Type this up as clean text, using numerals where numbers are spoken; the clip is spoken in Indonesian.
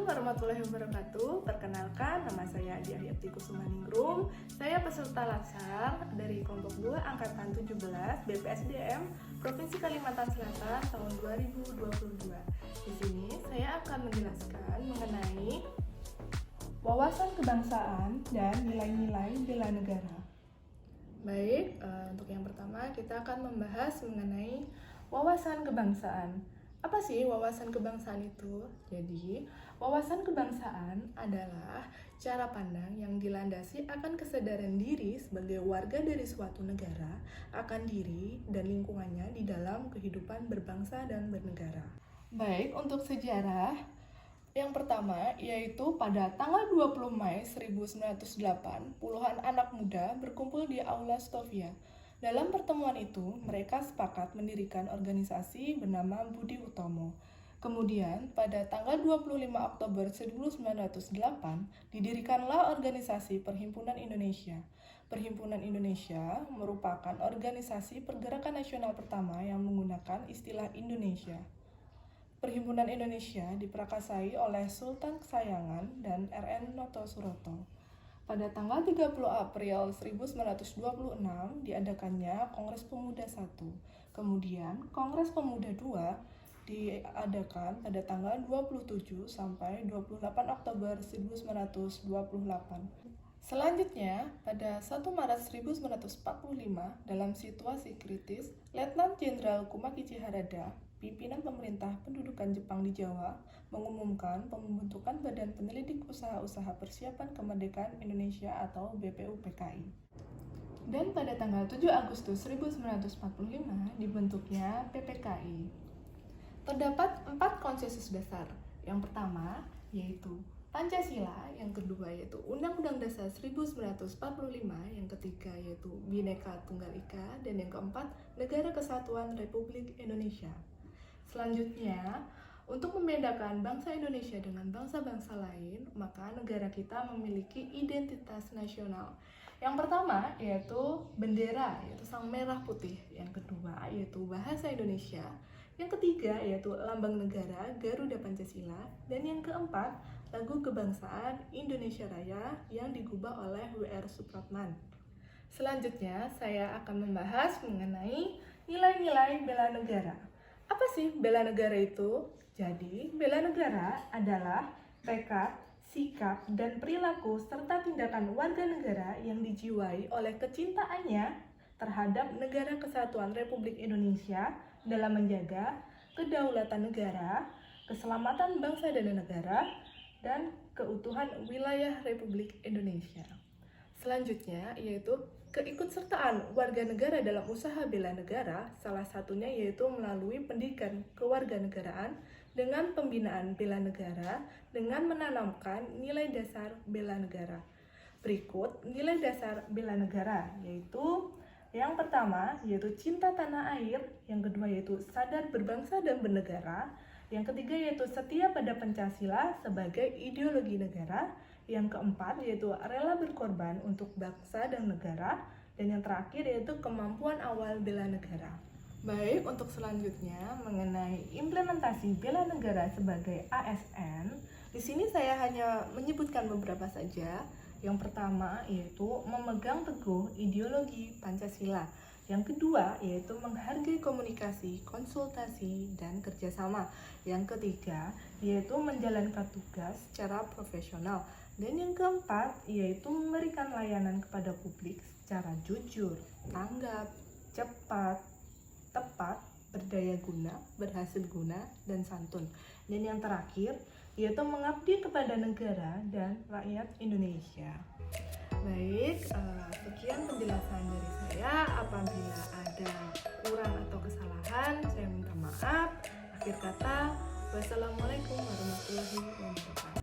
warahmatullahi wabarakatuh. Perkenalkan, nama saya Adi Ahyati Kusumaningrum. Saya peserta latsar dari kelompok 2 angkatan 17 BPSDM Provinsi Kalimantan Selatan tahun 2022. Di sini saya akan menjelaskan mengenai wawasan kebangsaan dan nilai-nilai bela negara. Baik, untuk yang pertama kita akan membahas mengenai wawasan kebangsaan. Apa sih wawasan kebangsaan itu? Jadi, wawasan kebangsaan adalah cara pandang yang dilandasi akan kesadaran diri sebagai warga dari suatu negara akan diri dan lingkungannya di dalam kehidupan berbangsa dan bernegara. Baik, untuk sejarah, yang pertama yaitu pada tanggal 20 Mei 1908, puluhan anak muda berkumpul di Aula Stovia. Dalam pertemuan itu, mereka sepakat mendirikan organisasi bernama Budi Utomo. Kemudian, pada tanggal 25 Oktober 1908, didirikanlah organisasi Perhimpunan Indonesia. Perhimpunan Indonesia merupakan organisasi pergerakan nasional pertama yang menggunakan istilah Indonesia. Perhimpunan Indonesia diperakasai oleh Sultan Kesayangan dan R.N. Noto Suroto. Pada tanggal 30 April 1926 diadakannya Kongres Pemuda I. Kemudian Kongres Pemuda II diadakan pada tanggal 27 sampai 28 Oktober 1928. Selanjutnya, pada 1 Maret 1945, dalam situasi kritis, Letnan Jenderal Kumakichi Harada, pimpinan pemerintah pendudukan Jepang di Jawa, mengumumkan pembentukan Badan Penyelidik Usaha-Usaha Persiapan Kemerdekaan Indonesia atau BPUPKI. Dan pada tanggal 7 Agustus 1945 dibentuknya PPKI. Terdapat 4 konsensus dasar. Yang pertama yaitu Pancasila, yang kedua yaitu Undang-Undang Dasar 1945, yang ketiga yaitu Bhinneka Tunggal Ika, dan yang keempat Negara Kesatuan Republik Indonesia. Selanjutnya, untuk membedakan bangsa Indonesia dengan bangsa-bangsa lain, maka negara kita memiliki identitas nasional. Yang pertama yaitu bendera, yaitu sang merah putih. Yang kedua yaitu bahasa Indonesia. Yang ketiga yaitu lambang negara Garuda Pancasila. Dan yang keempat, lagu kebangsaan Indonesia Raya yang digubah oleh W.R. Supratman. Selanjutnya, saya akan membahas mengenai nilai-nilai bela negara. Apa sih bela negara itu? Jadi, bela negara adalah tekad, sikap, dan perilaku serta tindakan warga negara yang dijiwai oleh kecintaannya terhadap Negara Kesatuan Republik Indonesia dalam menjaga kedaulatan negara, keselamatan bangsa dan negara, dan keutuhan wilayah Republik Indonesia. Selanjutnya yaitu keikutsertaan warga negara dalam usaha bela negara, salah satunya yaitu melalui pendidikan kewarganegaraan dengan pembinaan bela negara dengan menanamkan nilai dasar bela negara. Berikut nilai dasar bela negara yaitu yang pertama yaitu cinta tanah air, yang kedua yaitu sadar berbangsa dan bernegara, yang ketiga yaitu setia pada Pancasila sebagai ideologi negara, yang keempat yaitu rela berkorban untuk bangsa dan negara, dan yang terakhir yaitu kemampuan awal bela negara. Baik, untuk selanjutnya mengenai implementasi bela negara sebagai ASN, di sini saya hanya menyebutkan beberapa saja. Yang pertama yaitu memegang teguh ideologi Pancasila. Yang kedua yaitu menghargai komunikasi, konsultasi, dan kerjasama. Yang ketiga yaitu menjalankan tugas secara profesional. Dan yang keempat yaitu memberikan layanan kepada publik secara jujur, tanggap, cepat, tepat, berdaya guna, berhasil guna, dan santun. Dan yang terakhir yaitu mengabdi kepada negara dan rakyat Indonesia. Baik, sekian penjelasan dari saya. Apabila ada kurang atau kesalahan, saya minta maaf. Akhir kata, wassalamualaikum warahmatullahi wabarakatuh.